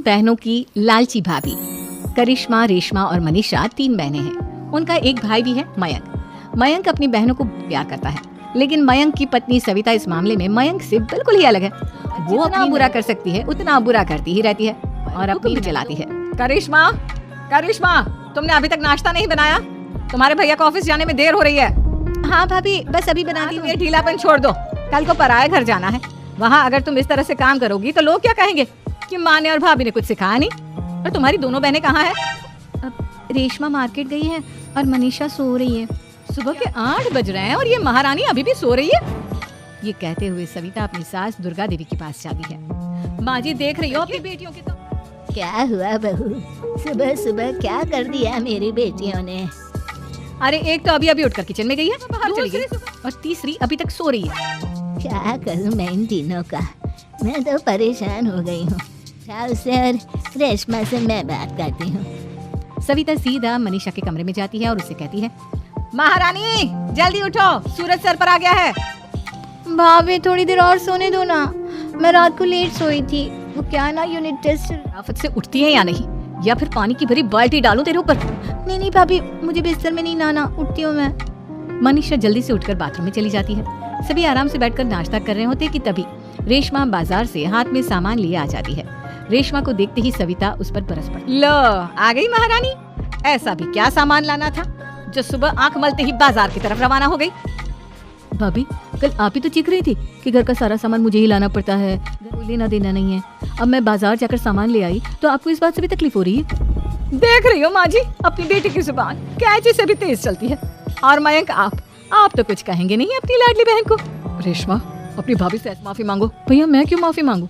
बहनों की लालची भाभी। करिश्मा, रेशमा और मनीषा 3 बहनें हैं। उनका एक भाई भी है, मयंक। मयंक अपनी बहनों को प्यार करता है, लेकिन मयंक की पत्नी सविता इस मामले में मयंक से बिल्कुल ही अलग है। वो जितना बुरा कर सकती है उतना बुरा करती ही रहती है और अपनी चलाती है। करिश्मा, करिश्मा, तुमने अभी तक नाश्ता नहीं बनाया? तुम्हारे भैया को ऑफिस जाने में देर हो रही है। हाँ भाभी, बस अभी बनाती हूँ। ये ढीलापन छोड़ दो, कल को पराये घर जाना है। वहाँ अगर तुम इस तरह से काम करोगी तो लोग क्या कहेंगे कि माँ ने और भाभी ने कुछ सिखाया नहीं। और तुम्हारी दोनों बहनें कहाँ हैं? रेशमा मार्केट गई है और मनीषा सो रही है। सुबह के 8 बज रहे हैं और ये महारानी अभी भी सो रही है। ये कहते हुए सविता अपनी सास दुर्गा देवी के पास जाती है। माँ जी देख रही हो अपनी बेटियों की? तो क्या हुआ बहू, सुबह सुबह क्या कर दिया मेरी बेटियों ने? अरे एक तो अभी अभी उठकर किचन में गई है, बाहर चली गई, और तीसरी अभी तक सो रही है। क्या करूं मैं इन तीनों का, मैं तो परेशान हो गई हूँ। राव से और रेशमा से मैं बात करती हूँ। सविता सीधा मनीषा के कमरे में जाती है और उससे कहती है, महारानी जल्दी उठो, सूरज सर पर आ गया है। भाभी थोड़ी देर और सोने दो ना, मैं रात को लेट सोई थी। वो क्या ना यूनिट टेस्ट। आफत से उठती है या नहीं, या फिर पानी की भरी बाल्टी डालूं तेरे ऊपर? नहीं भाभी, मुझे बिस्तर में नहीं लाना, उठती हूँ मैं। मनीषा जल्दी से उठकर बाथरूम में चली जाती है। सभी आराम से बैठकर नाश्ता कर रहे होते कि तभी रेशमा बाजार से हाथ में सामान लिए आ जाती है। रेशमा को देखते ही सविता उस पर बरस पड़ती। लो आ गई महारानी, ऐसा भी क्या सामान लाना था जो सुबह आंख मलते ही बाजार की तरफ रवाना हो गई? भाभी, कल आप ही तो चीख रही थी कि घर का सारा सामान मुझे ही लाना पड़ता है, कोई लेना देना नहीं है। अब मैं बाजार जाकर सामान ले आई तो आपको इस बात से भी तकलीफ हो रही है? देख रही हो माँ जी, अपनी बेटी की जुबान कैंची से भी तेज चलती है। और मयंक, आप तो कुछ कहेंगे नहीं अपनी लाडली बहन को। रेशमा, अपनी भाभी से माफी मांगो। भैया मैं क्यों माफी मांगू?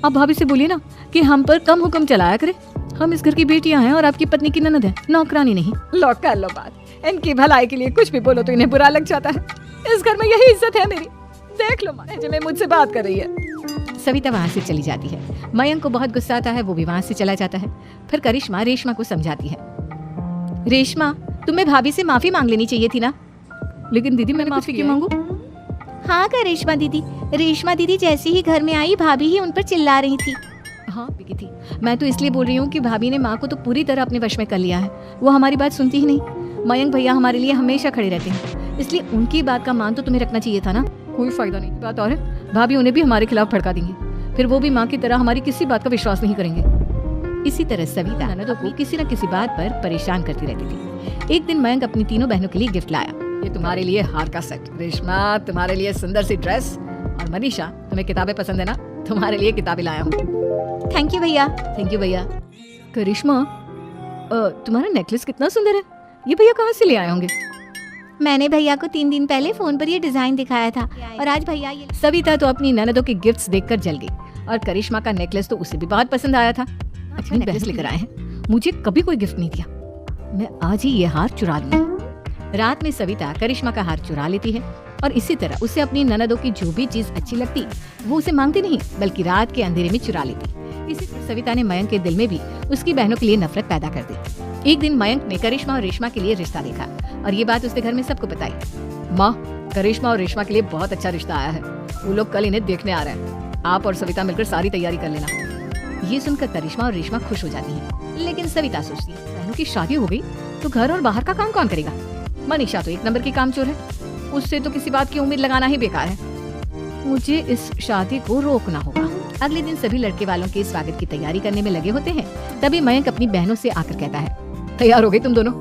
आप भाभी से बोलिए ना कि हम पर कम हुक्म चलाया करे। हम इस घर की बेटियां हैं और आपकी पत्नी की ननद है, नौकरानी नहीं। लो कर लो बात, इनकी भलाई के लिए कुछ भी बोलो तो इन्हें बुरा लग जाता है। इस घर में यही इज्जत है मेरी। देख लो माँ जी, मुझसे बात कर रही है। सविता वहाँ से चली जाती है। मयंक को बहुत गुस्सा आता है, वो भी वहाँ से चला जाता है। फिर करिश्मा रेशमा को समझाती है, रेशमा तुम्हें भाभी से माफी मांग लेनी चाहिए थी ना। लेकिन दीदी मैं माफी क्यों मांगू? हाँ करिश्मा दीदी, रेशमा दीदी जैसे ही घर में आई भाभी ही उन पर चिल्ला रही थी। हाँ की थी। मैं तो इसलिए बोल रही हूँ कि भाभी ने माँ को तो पूरी तरह अपने वश में कर लिया है। वो हमारी बात सुनती ही नहीं। मयंक भैया हमारे लिए हमेशा खड़े रहते हैं, इसलिए उनकी बात का मान तो तुम्हें रखना चाहिए था ना। कोई फायदा नहीं। बात और है, भाभी उन्हें भी हमारे खिलाफ भड़का देंगे, फिर वो भी माँ की तरह हमारी किसी बात का विश्वास नहीं करेंगे। इसी तरह सविता ननदों को किसी न किसी बात पर परेशान करती रहती थी। एक दिन मयंक अपनी तीनों बहनों के लिए गिफ्ट लाया। ये तुम्हारे लिए हार का सेट, रेशमा तुम्हारे लिए सुंदर सी ड्रेस, और मनीषा तुम्हें किताबें पसंद है ना, तुम्हारे लिए किताबें लाया हूँ। थैंक यू भैया। थैंक यू भैया। करिश्मा, तुम्हारा नेकलेस कितना सुंदर है, ये भैया कहाँ से ले आए होंगे? मैंने भैया को 3 दिन पहले फोन पर ये डिजाइन दिखाया था और आज भैया ये। सविता तो अपनी ननदों के गिफ्ट्स देखकर जल गई, और करिश्मा का नेकलेस तो उसे भी बहुत पसंद आया था। अच्छा नेकलेस लेकर आए हैं, मुझे कभी कोई गिफ्ट नहीं दिया, मैं आज ही ये हार चुरा लूंगी। रात में सविता करिश्मा का हार चुरा लेती है और इसी तरह उसे अपनी ननदों की जो भी चीज अच्छी लगती वो उसे मांगती नहीं, बल्कि रात के अंधेरे में चुरा लेती। इसी तरह सविता ने मयंक के दिल में भी उसकी बहनों के लिए नफरत पैदा कर दी। एक दिन मयंक ने करिश्मा और रेशमा के लिए रिश्ता देखा और ये बात उसके घर में सबको बताई। माँ, करिश्मा और रेशमा के लिए बहुत अच्छा रिश्ता आया है, वो लोग कल इन्हें देखने आ रहे हैं, आप और सविता मिलकर सारी तैयारी कर लेना। ये सुनकर करिश्मा और रेशमा खुश हो जाती हैं, लेकिन सविता सोचती है बहनों की शादी हो गई तो घर और बाहर का काम कौन करेगा? मनीषा तो 1 नंबर की कामचोर है, उससे तो किसी बात की उम्मीद लगाना ही बेकार है। मुझे इस शादी को रोकना होगा। अगले दिन सभी लड़के वालों के स्वागत की तैयारी करने में लगे होते हैं। तभी मयंक अपनी बहनों से आकर कहता है, तैयार हो गई तुम दोनों?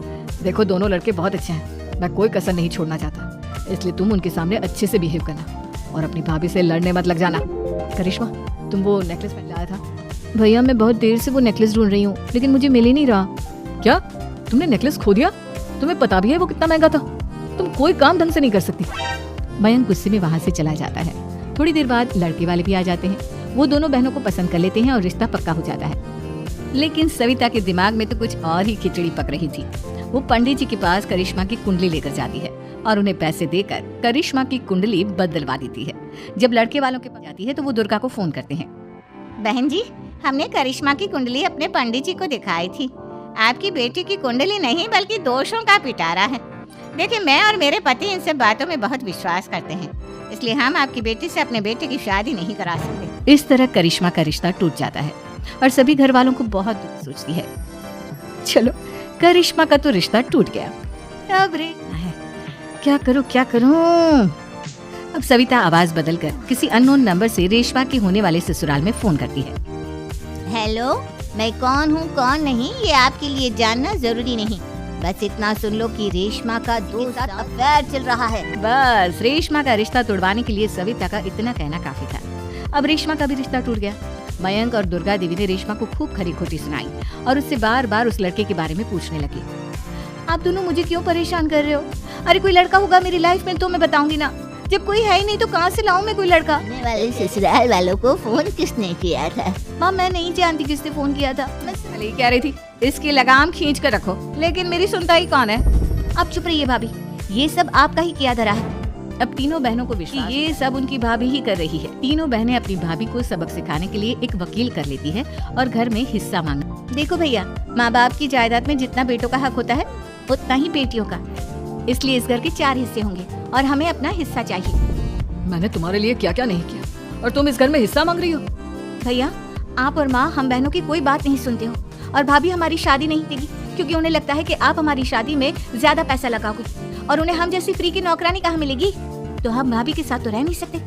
देखो दोनों लड़के बहुत अच्छे हैं, मैं कोई कसर नहीं छोड़ना चाहता, इसलिए तुम उनके सामने अच्छे से बिहेव करना और अपनी भाभी से लड़ने मत लग जाना। करिश्मा, तुम वो नेकलेस पहन लाया था? भैया मैं बहुत देर से वो नेकलेस ढूंढ रही हूँ, लेकिन मुझे मिल ही नहीं रहा। क्या तुमने नेकलेस खो दिया? तुम्हें पता भी है वो कितना महंगा था, तुम कोई काम ढंग से नहीं कर सकती। मयंक गुस्से में वहाँ से चला जाता है। थोड़ी देर बाद लड़के वाले भी आ जाते हैं। वो दोनों बहनों को पसंद कर लेते हैं और रिश्ता पक्का हो जाता है। लेकिन सविता के दिमाग में तो कुछ और ही खिचड़ी पक रही थी। वो पंडित जी के पास करिश्मा की कुंडली लेकर जाती है और उन्हें पैसे देकर करिश्मा की कुंडली बदलवा देती है। जब लड़के वालों के पास जाती है तो वो दुर्गा को फोन करते हैं। बहन जी, हमने करिश्मा की कुंडली अपने पंडित जी को दिखाई थी। आपकी बेटी की कुंडली नहीं बल्कि दोषों का पिटारा है। देखिए, मैं और मेरे पति इन सब बातों में बहुत विश्वास करते हैं, इसलिए हम आपकी बेटी से अपने बेटे की शादी नहीं करा सकते। इस तरह करिश्मा का रिश्ता टूट जाता है। और सभी घर वालों को बहुत दुख सोचती है। चलो, करिश्मा का तो रिश्ता टूट गया, अब रेशमा है, क्या करूं। अब सविता आवाज बदलकर किसी अननोन नंबर से रेशमा के होने वाले ससुराल में फोन करती है। हेलो, मैं कौन हूँ कौन नहीं ये आपके लिए जानना जरूरी नहीं, बस इतना सुन लो कि रेशमा का दो साथ अफेयर चल रहा है। बस रेशमा का रिश्ता तोड़वाने के लिए सविता का इतना कहना काफी था। अब रेशमा का भी रिश्ता टूट गया। मयंक और दुर्गा देवी ने रेशमा को खूब खरी खोटी सुनाई और उससे बार बार उस लड़के के बारे में पूछने लगी। आप दोनों मुझे क्यों परेशान कर रहे हो? अरे कोई लड़का होगा मेरी लाइफ में तो मैं बताऊंगी ना, जब कोई है ही नहीं तो कहाँ से लाऊं मैं कोई लड़का? आने वाले ससुराल वालों को फोन किसने किया था? माँ मैं नहीं जानती किसने फोन किया था, मैं साले कह रही थी इसकी लगाम खींच कर रखो, लेकिन मेरी सुनता ही कौन है। अब चुप रहिए भाभी, ये सब आपका ही किया धरा है। अब तीनों बहनों को विश्वास ये सब उनकी भाभी ही कर रही है। तीनों बहनें अपनी भाभी को सबक सिखाने के लिए एक वकील कर लेती है और घर में हिस्सा मांग। देखो भैया, माँ बाप की जायदाद में जितना बेटों का हक होता है उतना ही बेटियों का, इसलिए इस घर के 4 हिस्से होंगे और हमें अपना हिस्सा चाहिए। मैंने तुम्हारे लिए क्या क्या नहीं किया और तुम इस घर में हिस्सा मांग रही हो? भैया, आप और माँ हम बहनों की कोई बात नहीं सुनते हो और भाभी हमारी शादी नहीं देगी क्योंकि उन्हें लगता है कि आप हमारी शादी में ज्यादा पैसा लगाओगे और उन्हें हम जैसी फ्री की नौकरानी कहाँ मिलेगी। तो हम भाभी के साथ तो रह नहीं सकते,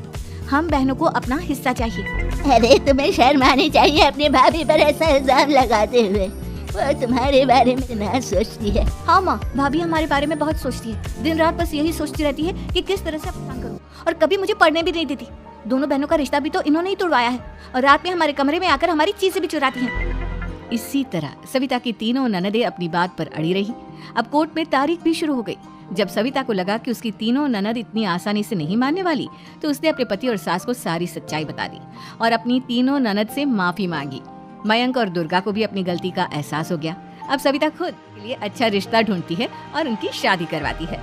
हम बहनों को अपना हिस्सा चाहिए। अरे तुम्हें शर्म आनी चाहिए अपनी भाभी पर ऐसा इल्जाम लगाते हुए, वो तुम्हारे बारे में ना सोचती है। हाँ माँ, भाभी हमारे बारे में बहुत सोचती है, दिन रात बस यही सोचती रहती है कि किस तरह से परेशान करूँ और कभी मुझे पढ़ने भी नहीं देती। दोनों बहनों का रिश्ता भी तो इन्होंने ही तोड़वाया है और रात में हमारे कमरे में आकर हमारी चीजें भी चुराती हैं। इसी तरह सविता की तीनों ननदें अपनी बात पर अड़ी रही। अब कोर्ट में तारीख भी शुरू हो गई। जब सविता को लगा कि उसकी तीनों ननद इतनी आसानी से नहीं मानने वाली, तो उसने अपने पति और सास को सारी सच्चाई बता दी और अपनी तीनों ननद से माफी मांगी। मयंक और दुर्गा को भी अपनी गलती का एहसास हो गया। अब सविता खुद के लिए अच्छा रिश्ता ढूंढती है और उनकी शादी करवाती है।